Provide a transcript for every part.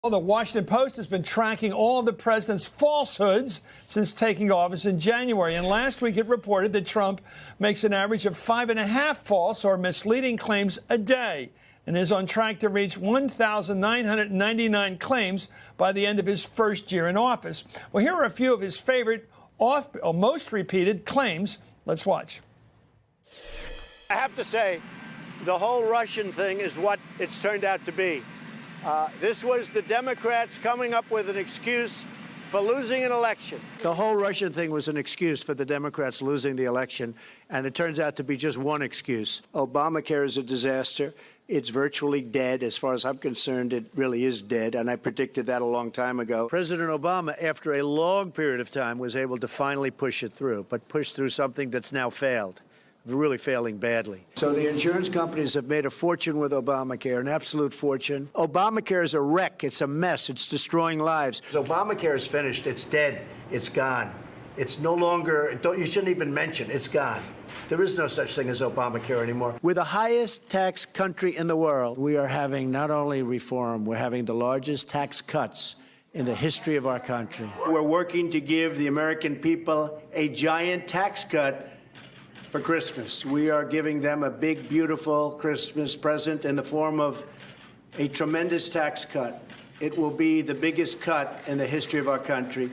Well, the Washington Post has been tracking all of the president's falsehoods since taking office in January. And last week it reported that Trump makes an average of 5.5 false or misleading claims a day and is on track to reach 1,999 claims by the end of his first year in office. Well, here are a few of his favorite, most repeated claims. Let's watch. I have to say, the whole Russian thing is what it's turned out to be. This was the Democrats coming up with an excuse for losing an election. The whole Russian thing was an excuse for the Democrats losing the election, and it turns out to be just one excuse. Obamacare is a disaster. It's virtually dead. As far as I'm concerned, it really is dead, and I predicted that a long time ago. President Obama, after a long period of time, was able to finally push it through, but push through something that's now failed. Really failing badly. So the insurance companies have made a fortune with Obamacare, an absolute fortune. Obamacare is a wreck. It's a mess. It's destroying lives. Obamacare is finished. It's dead. It's gone. It's no longer, you shouldn't even mention, it's gone. There is no such thing as Obamacare anymore. We're the highest tax country in the world. We are having not only reform, we're having the largest tax cuts in the history of our country. We're working to give the American people a giant tax cut for Christmas. We are giving them a big, beautiful Christmas present in the form of a tremendous tax cut. It will be the biggest cut in the history of our country.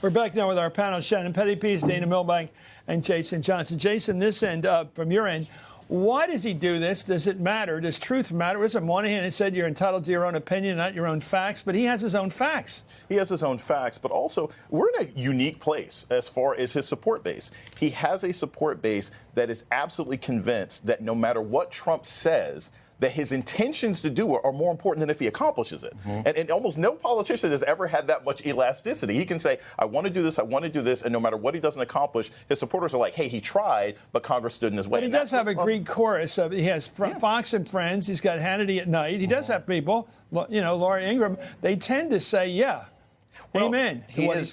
We're back now with our panel, Shannon Pettypiece, Dana Milbank, and Jason Johnson. Jason, this end, from your end, why does he do this? Does it matter? Does truth matter? On one hand, it said you're entitled to your own opinion, not your own facts, but he has his own facts. He has his own facts, but also we're in a unique place as far as his support base. He has a support base that is absolutely convinced that no matter what Trump says, that his intentions to do it are more important than if he accomplishes it. And almost no politician has ever had that much elasticity. He can say, I want to do this, and no matter what he doesn't accomplish, his supporters are like, hey, he tried, but Congress stood in his way. But he does have a Greek chorus. He has Fox and Friends. He's got Hannity at night. He does have people, Laura Ingraham. They tend to say, yeah. Well, amen.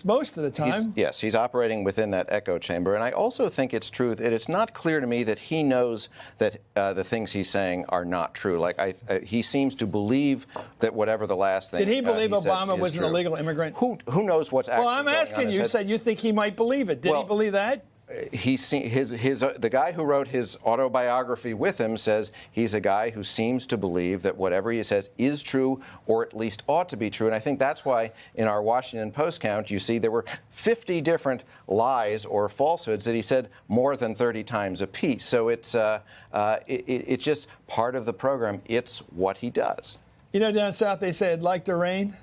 Most of the time. He's operating within that echo chamber. And I also think it's true that it's not clear to me that he knows that the things he's saying are not true. Like, he seems to believe that whatever the last thing. Did he believe Obama was an illegal immigrant? Who knows what's actually going on? Well, I'm asking you. You said you think he might believe it. Did he believe that? The guy who wrote his autobiography with him says he's a guy who seems to believe that whatever he says is true, or at least ought to be true. And I think that's why in our Washington Post count, you see there were 50 different lies or falsehoods that he said more than 30 times a piece. So it's just part of the program. It's what he does. Down south they say it'd like to rain.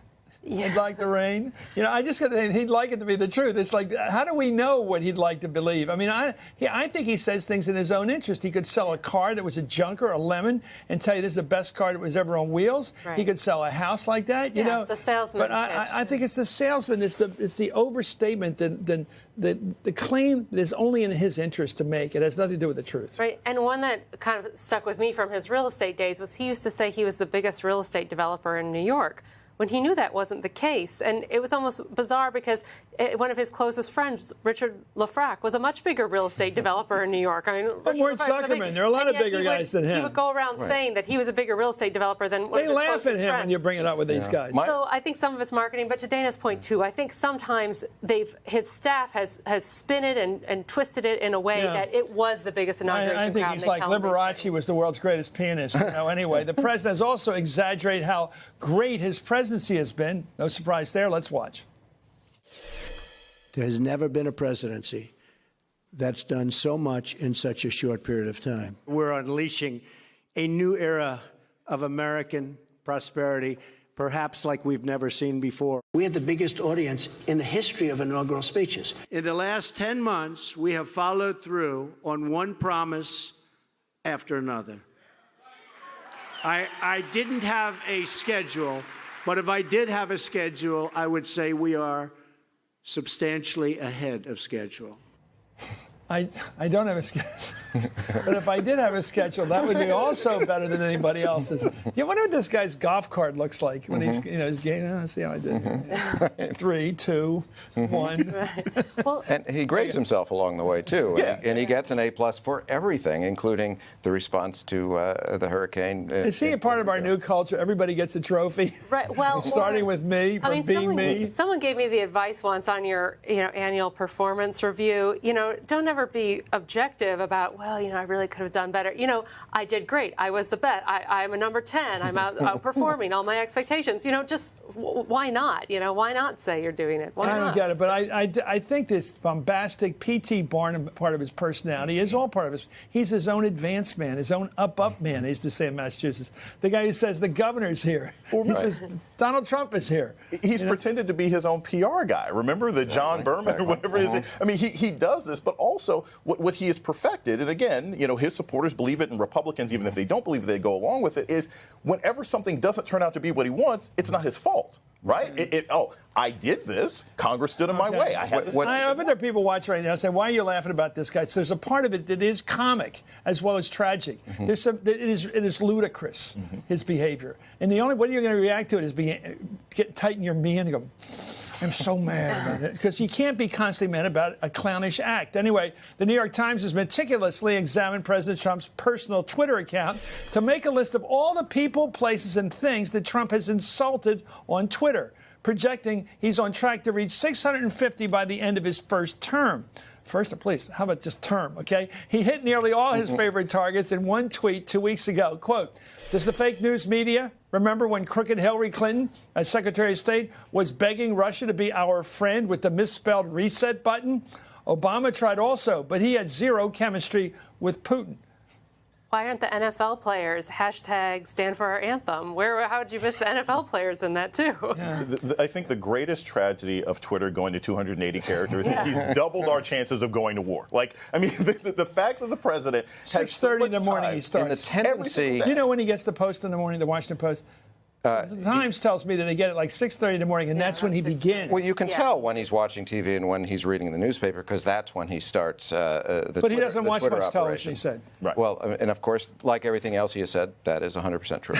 Yeah. He'd like the rain. I just think he'd like it to be the truth. It's like, how do we know what he'd like to believe? I mean, I think he says things in his own interest. He could sell a car that was a junker, a lemon, and tell you this is the best car that was ever on wheels. Right. He could sell a house like that. It's a salesman. But I think it's the salesman. It's the overstatement. The claim that is only in his interest to make. It has nothing to do with the truth. Right. And one that kind of stuck with me from his real estate days was he used to say he was the biggest real estate developer in New York, when he knew that wasn't the case. And it was almost bizarre because one of his closest friends, Richard Lafrac, was a much bigger real estate developer in New York. I mean, Mort Zuckerman. There are a lot of bigger guys than him. He would go around saying that he was a bigger real estate developer than one of his closest friends. They laugh at him when you bring it up with these guys. So I think some of it's marketing, but to Dana's point too, I think sometimes his staff has spun it and twisted it in a way that it was the biggest inauguration. I think he's like Liberace was the world's greatest pianist. Anyway, the president has also exaggerated how great his presidency has been. No surprise there. Let's watch. There has never been a presidency that's done so much in such a short period of time. We're unleashing a new era of American prosperity, perhaps like we've never seen before. We had the biggest audience in the history of inaugural speeches. In the last 10 months, we have followed through on one promise after another. I didn't have a schedule, but if I did have a schedule, I would say we are substantially ahead of schedule. I don't have a schedule. But if I did have a schedule, that would be also better than anybody else's. You wonder what this guy's golf card looks like when he's, his game. Oh, see how I did. 3, 2, 1. Right. Well, And he grades himself along the way, too. Yeah. And he gets an A+ for everything, including the response to the hurricane. Is he a part of our new culture? Everybody gets a trophy. right. Well, Starting with me, for being me. Someone gave me the advice once on your, annual performance review. Don't ever be objective about, well, I really could have done better. I did great. I was the best. I'm a number 10. I'm outperforming all my expectations. Just why not? Why not say you're doing it? Why I don't not? get it, but I think this bombastic P.T. Barnum part of his personality is all part of his. He's his own advanced man, his own up man. He used to say in Massachusetts. The guy who says the governor's here. He says Donald Trump is here. He's pretended to be his own PR guy. Remember the John Berman or whatever it is? I mean, he does this, but also what he has perfected, and again, his supporters believe it, and Republicans, even if they don't believe it, they go along with it, is whenever something doesn't turn out to be what he wants, it's not his fault. Right? I did this. Congress stood in my way. I had this. I bet there are people watching right now saying, "Why are you laughing about this guy?" So there's a part of it that is comic as well as tragic. There's it is ludicrous, his behavior, and the only way you're going to react to it is tighten your knee and go, "I'm so mad about it," because you can't be constantly mad about a clownish act. Anyway, the New York Times has meticulously examined President Trump's personal Twitter account to make a list of all the people, places, and things that Trump has insulted on Twitter, projecting he's on track to reach 650 by the end of his first term. Please, how about just term, okay? He hit nearly all his favorite targets in one tweet 2 weeks ago. Quote, does the fake news media remember when crooked Hillary Clinton, as Secretary of State, was begging Russia to be our friend with the misspelled reset button? Obama tried also, but he had zero chemistry with Putin. Why aren't the NFL players hashtag stand for our anthem? How did you miss the NFL players in that too? Yeah. I think the greatest tragedy of Twitter going to 280 characters is he's doubled our chances of going to war. The fact that the president has 6:30 in the morning he starts. And the tendency. You know when he gets the Post in the morning, the Washington Post? The Times tells me that they get it like 6:30 in the morning, and that's when he begins. Well, you can tell when he's watching TV and when he's reading the newspaper, because that's when he starts the But he doesn't watch Twitter much operation. television, he said. Right. Well, and of course, like everything else he has said, that is 100% true.